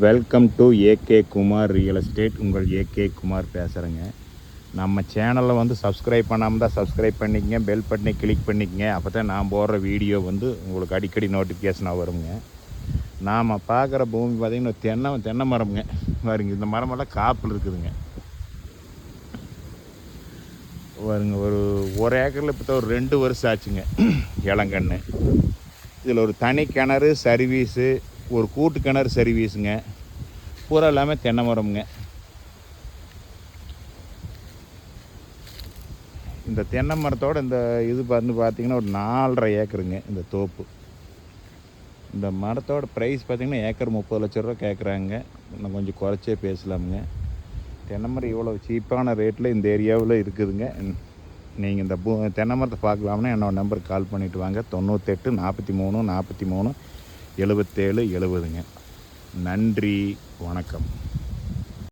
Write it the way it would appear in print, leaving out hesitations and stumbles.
Welcome to AK Kumar real estate. உங்கள் AK Kumar பேசுகிறேங்க. நம்ம சேனலில் வந்து சப்ஸ்கிரைப் பண்ணாமல் தான் சப்ஸ்கிரைப் பண்ணிக்கங்க, பெல் பட்டனை கிளிக் பண்ணிக்கங்க. அப்போ தான் நான் போடுற வீடியோ வந்து உங்களுக்கு அடிக்கடி நோட்டிஃபிகேஷனாக வருங்க. நாம் பார்க்குற பூமி பார்த்திங்கன்னா தென்னை மரம்ங்க. பாருங்க, இந்த மரமெல்லாம் காப்பில் இருக்குதுங்க. பாருங்க, ஒரு ஏக்கரில் இப்போ ஒரு 2 வருஷம் ஆச்சுங்க இளங்கன்று. இதில் ஒரு தனி கிணறு சர்வீஸு, ஒரு கூட்டு கிணறு சர்வீஸுங்க. பூரா எல்லாமே தென்னை மரம்ங்க. இந்த தென்னை மரத்தோட இந்த இது வந்து பார்த்திங்கன்னா ஒரு 4.5 ஏக்கருங்க இந்த தோப்பு. இந்த மரத்தோட ப்ரைஸ் பார்த்திங்கன்னா ஏக்கர் 30 லட்ச ரூபா கேட்குறாங்க. இன்னும் கொஞ்சம் குறைச்சே பேசலாமுங்க. தென்னை மரம் இவ்வளோ சீப்பான ரேட்டில் இந்த ஏரியாவில் இருக்குதுங்க. நீங்கள் இந்த தென்னை மரத்தை பார்க்கலாம்னா என்னோடய நம்பருக்கு கால் பண்ணிவிட்டு வாங்க. 98 43 43 77 70ங்க. நன்றி, வணக்கம்.